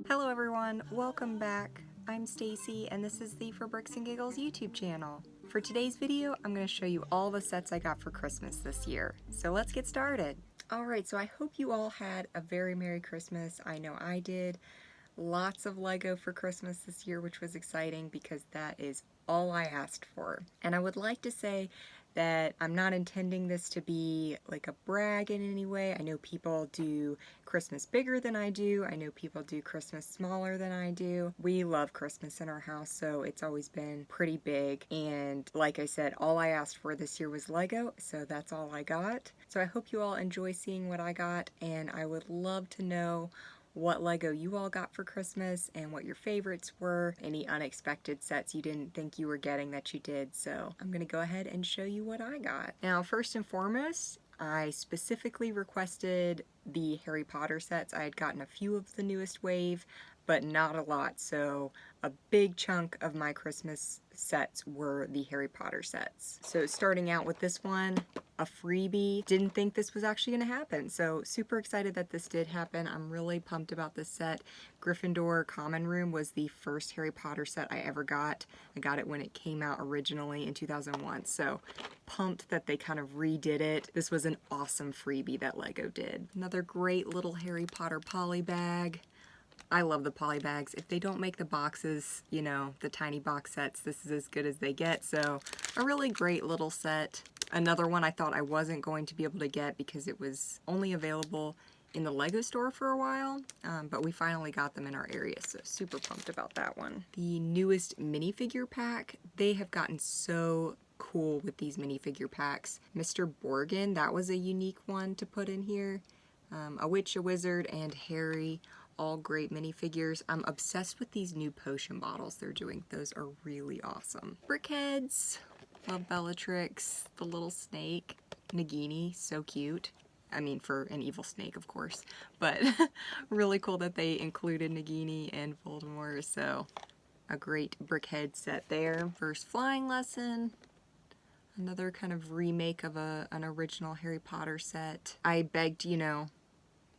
Hello everyone, welcome back. I'm Stacy and this is the For Bricks and Giggles YouTube channel. For today's video, I'm going to show you all the sets I got for Christmas this year. So let's get started. Alright, so I hope you all had a very Merry Christmas. I know I did. Lots of Lego for Christmas this year, which was exciting because that is all I asked for. And I would like to say that I'm not intending this to be like a brag in any way. I know people do Christmas bigger than I do. I know people do Christmas smaller than I do. We love Christmas in our house, so it's always been pretty big. And like I said, all I asked for this year was Lego, so that's all I got. So I hope you all enjoy seeing what I got, and I would love to know what Lego you all got for Christmas and what your favorites were, any unexpected sets you didn't think you were getting that you did. So I'm gonna go ahead and show you what I got. Now, first and foremost, I specifically requested the Harry Potter sets. I had gotten a few of the newest wave, but not a lot, so a big chunk of my Christmas sets were the Harry Potter sets. So starting out with this one, a freebie. Didn't think this was actually going to happen, so super excited that this did happen. I'm really pumped about this set. Gryffindor Common Room was the first Harry Potter set I ever got. I got it when it came out originally in 2001, so pumped that they kind of redid it. This was an awesome freebie that Lego did. Another great little Harry Potter poly bag. I love the poly bags. If they don't make the boxes, you know, the tiny box sets, this is as good as they get. So a really great little set. Another one I thought I wasn't going to be able to get because it was only available in the Lego store for a while, but we finally got them in our area, so super pumped about that one. The newest minifigure pack, they have gotten so cool with these minifigure packs. Mr. Borgin, that was a unique one to put in here. A witch, a wizard, and Harry. All great minifigures. I'm obsessed with these new potion bottles they're doing. Those are really awesome. Brickheads. Love Bellatrix. The little snake. Nagini. So cute. I mean, for an evil snake, of course. But really cool that they included Nagini and Voldemort. So a great brickhead set there. First flying lesson. Another kind of remake of an original Harry Potter set. I begged, you know,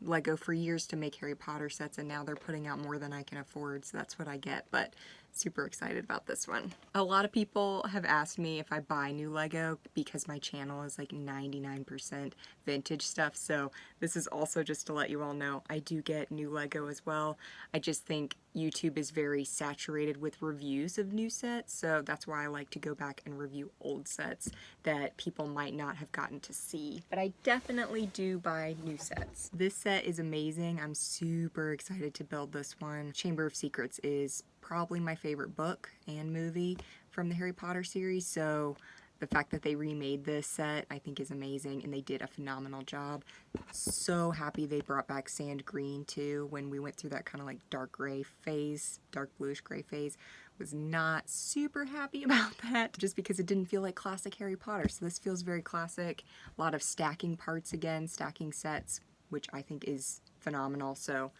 Lego for years to make Harry Potter sets, and now they're putting out more than I can afford, so that's what I get, but super excited about this one. A lot of people have asked me if I buy new Lego because my channel is like 99% vintage stuff, so this is also just to let you all know I do get new Lego as well. I just think YouTube is very saturated with reviews of new sets, so that's why I like to go back and review old sets that people might not have gotten to see. But I definitely do buy new sets. This set is amazing. I'm super excited to build this one. Chamber of Secrets is probably my favorite book and movie from the Harry Potter series, so the fact that they remade this set I think is amazing, and they did a phenomenal job. So happy they brought back sand green too. When we went through that kind of like dark gray phase, dark bluish gray phase, was not super happy about that just because it didn't feel like classic Harry Potter. So this feels very classic. A lot of stacking parts again, stacking sets, which I think is phenomenal. So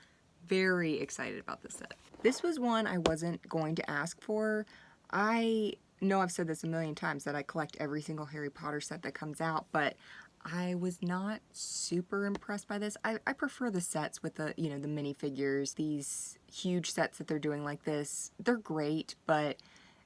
very excited about this set. This was one I wasn't going to ask for. I know I've said this a million times that I collect every single Harry Potter set that comes out, but I was not super impressed by this. I prefer the sets with the, you know, the minifigures. These huge sets that they're doing like this, they're great, but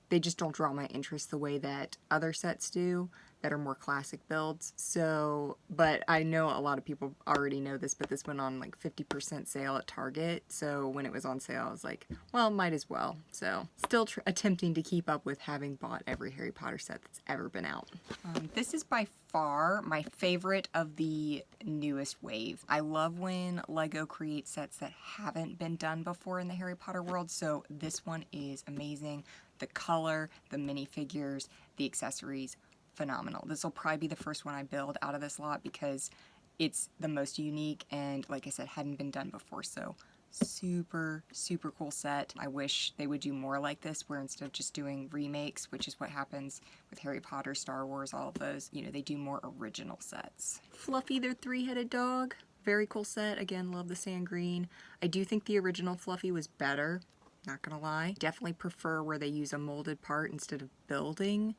they just don't draw my interest the way that other sets do that are more classic builds. So, but I know a lot of people already know this, but this went on like 50% sale at Target. So when it was on sale, I was like, well, might as well. So still attempting to keep up with having bought every Harry Potter set that's ever been out. This is by far my favorite of the newest wave. I love when Lego creates sets that haven't been done before in the Harry Potter world. So this one is amazing. The color, the minifigures, the accessories, phenomenal. This will probably be the first one I build out of this lot because it's the most unique and, like I said, hadn't been done before. So super, super cool set. I wish they would do more like this, where instead of just doing remakes, which is what happens with Harry Potter, Star Wars, all of those, you know, they do more original sets. Fluffy, their three-headed dog. Very cool set. Again, love the sand green. I do think the original Fluffy was better, not gonna lie. Definitely prefer where they use a molded part instead of building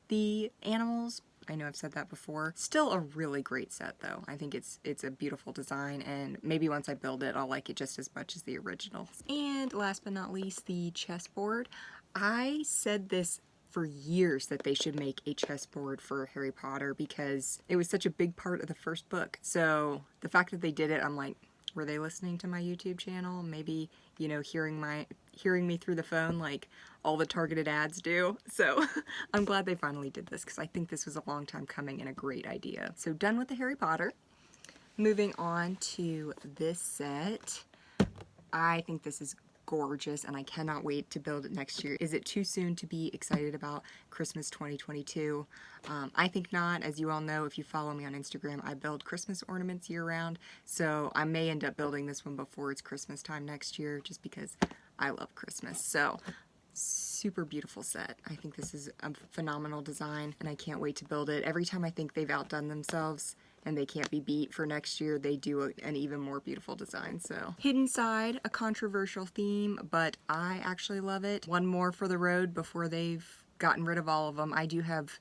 the animals. I know I've said that before. Still a really great set though. I think it's a beautiful design, and maybe once I build it, I'll like it just as much as the original. And last but not least, the chessboard. I said this for years that they should make a chessboard for Harry Potter because it was such a big part of the first book. So the fact that they did it, I'm like, were they listening to my YouTube channel? Maybe, you know, hearing me through the phone like all the targeted ads do. So I'm glad they finally did this because I think this was a long time coming and a great idea. So done with the Harry Potter. Moving on to this set. I think this is gorgeous and I cannot wait to build it next year. Is it too soon to be excited about Christmas 2022? I think not. As you all know, if you follow me on Instagram, I build Christmas ornaments year round, so I may end up building this one before it's Christmas time next year just because I love Christmas. So super beautiful set. I think this is a phenomenal design and I can't wait to build it. Every time I think they've outdone themselves and they can't be beat for next year, they do an even more beautiful design. So Hidden Side, a controversial theme, but I actually love it. One more for the road before they've gotten rid of all of them. I do have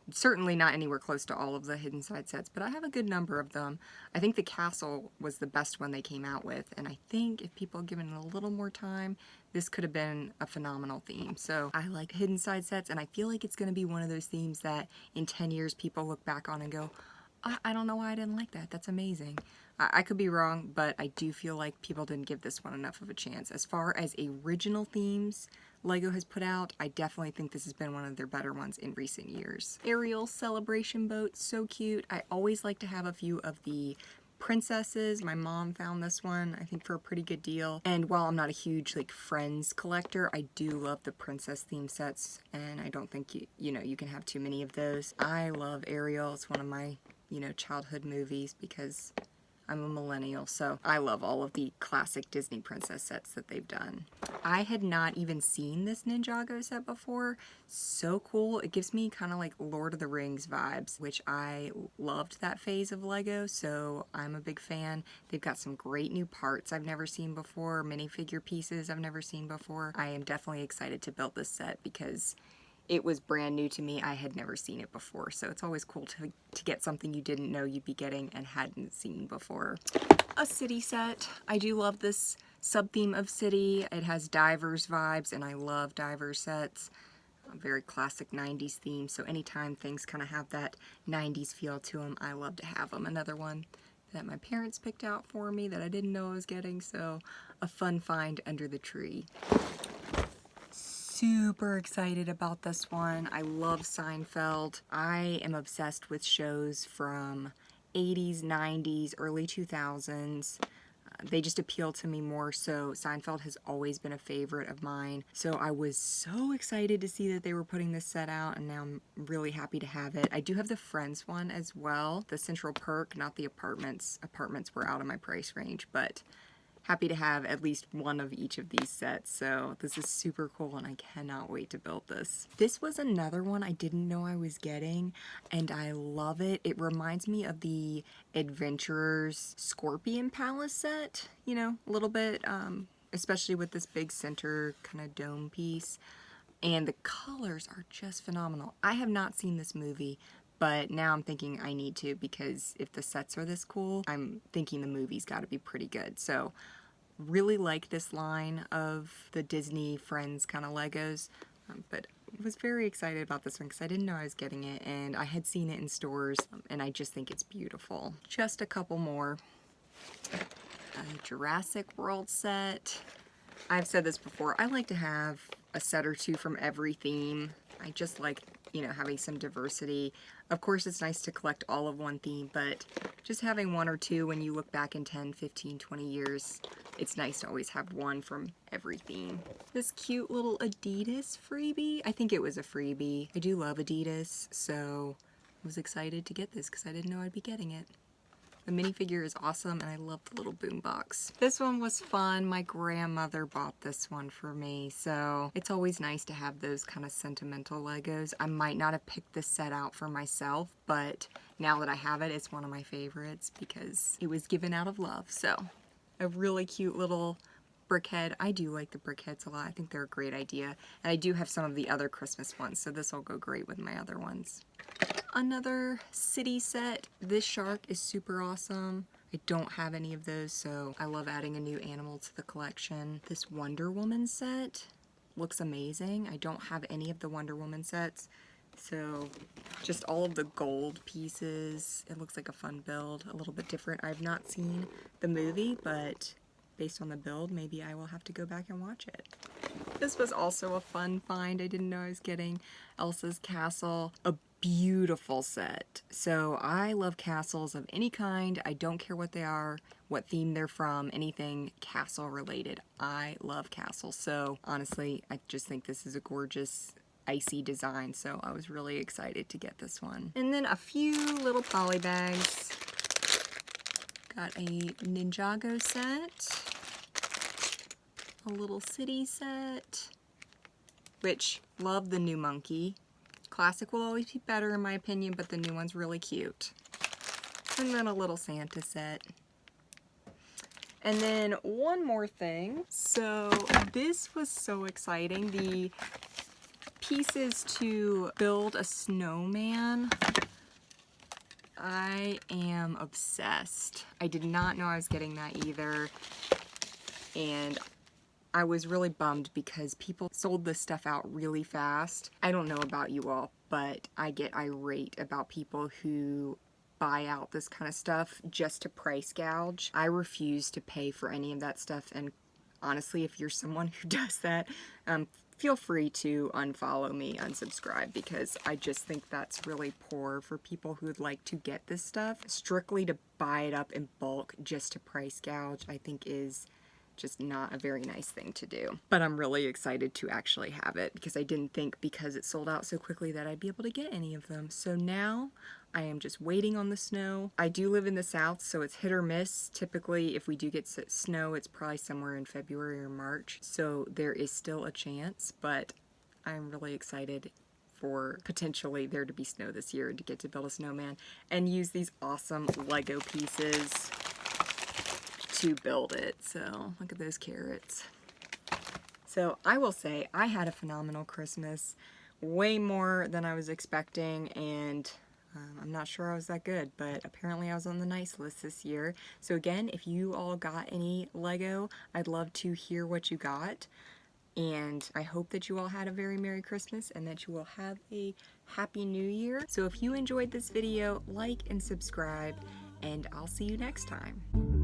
certainly not anywhere close to all of the Hidden Side sets, but I have a good number of them. I think the castle was the best one they came out with, and I think if people had given it a little more time, this could have been a phenomenal theme. So I like Hidden Side sets, and I feel like it's going to be one of those themes that in 10 years people look back on and go, I don't know why I didn't like that. That's amazing. I could be wrong, but I do feel like people didn't give this one enough of a chance. As far as original themes LEGO has put out, I definitely think this has been one of their better ones in recent years. Ariel Celebration Boat, so cute. I always like to have a few of the princesses. My mom found this one, I think, for a pretty good deal. And while I'm not a huge like Friends collector, I do love the princess theme sets, and I don't think you can have too many of those. I love Ariel. It's one of my childhood movies because I'm a millennial, so I love all of the classic Disney princess sets that they've done. I had not even seen this Ninjago set before. So cool. It gives me kind of like Lord of the Rings vibes, which I loved that phase of LEGO, so I'm a big fan. They've got some great new parts I've never seen before, minifigure pieces I've never seen before. I am definitely excited to build this set because it was brand new to me. I had never seen it before, so it's always cool to get something you didn't know you'd be getting and hadn't seen before. A city set. I do love this sub-theme of city. It has divers vibes, and I love diver sets. A very classic 90s theme, so anytime things kind of have that 90s feel to them, I love to have them. Another one that my parents picked out for me that I didn't know I was getting, so a fun find under the tree. Super excited about this one. I love Seinfeld. I am obsessed with shows from 80s, 90s, early 2000s. They just appeal to me more, so Seinfeld has always been a favorite of mine. So I was so excited to see that they were putting this set out, and now I'm really happy to have it. I do have the Friends one as well, the Central Perk, not the Apartments. Apartments were out of my price range, but happy to have at least one of each of these sets, so this is super cool and I cannot wait to build this. This was another one I didn't know I was getting, and I love it. It reminds me of the Adventurers Scorpion Palace set, a little bit, especially with this big center kind of dome piece. And the colors are just phenomenal. I have not seen this movie, but now I'm thinking I need to, because if the sets are this cool, I'm thinking the movie's got to be pretty good. So really like this line of the Disney Friends kind of Legos, but was very excited about this one because I didn't know I was getting it, and I had seen it in stores, and I just think it's beautiful. Just a couple more. Jurassic World Set. I've said this before, I like to have a set or two from every theme. I just like, having some diversity. Of course, it's nice to collect all of one theme, but just having one or two when you look back in 10, 15, 20 years, it's nice to always have one from every theme. This cute little Adidas freebie. I think it was a freebie. I do love Adidas, so I was excited to get this because I didn't know I'd be getting it. The minifigure is awesome, and I love the little boombox. This one was fun. My grandmother bought this one for me, so it's always nice to have those kind of sentimental Legos. I might not have picked this set out for myself, but now that I have it, it's one of my favorites because it was given out of love. So, a really cute little brickhead. I do like the brickheads a lot. I think they're a great idea. And I do have some of the other Christmas ones, so this will go great with my other ones. another city set. This shark is super awesome. I don't have any of those, so I love adding a new animal to the collection. This Wonder Woman set looks amazing. I don't have any of the Wonder Woman sets, so just all of the gold pieces. It looks like a fun build, a little bit different. I've not seen the movie, but based on the build, maybe I will have to go back and watch it. This was also a fun find. I didn't know I was getting Elsa's castle. A beautiful set. So I love castles of any kind. I don't care what they are, what theme they're from, anything castle related. I love castles. So honestly, I just think this is a gorgeous icy design. So I was really excited to get this one. And then a few little poly bags. Got a Ninjago set. A little city set, which love the new monkey. Classic will always be better in my opinion, but the new one's really cute. And then a little Santa set. And then one more thing. So this was so exciting. The pieces to build a snowman. I am obsessed. I did not know I was getting that either. And I was really bummed because people sold this stuff out really fast. I don't know about you all, but I get irate about people who buy out this kind of stuff just to price gouge. I refuse to pay for any of that stuff, and honestly, if you're someone who does that, feel free to unfollow me, unsubscribe, because I just think that's really poor for people who would like to get this stuff. Strictly to buy it up in bulk just to price gouge, I think is just not a very nice thing to do. But I'm really excited to actually have it because I didn't think because it sold out so quickly that I'd be able to get any of them. So now I am just waiting on the snow. I do live in the south, so it's hit or miss. Typically, if we do get snow, it's probably somewhere in February or March. So there is still a chance, but I'm really excited for potentially there to be snow this year and to get to build a snowman and use these awesome Lego pieces to build it. So look at those carrots. So I will say I had a phenomenal Christmas, way more than I was expecting, and I'm not sure I was that good, but apparently I was on the nice list this year. So again, if you all got any Lego, I'd love to hear what you got, and I hope that you all had a very Merry Christmas and that you will have a Happy New Year. So if you enjoyed this video, like and subscribe, and I'll see you next time.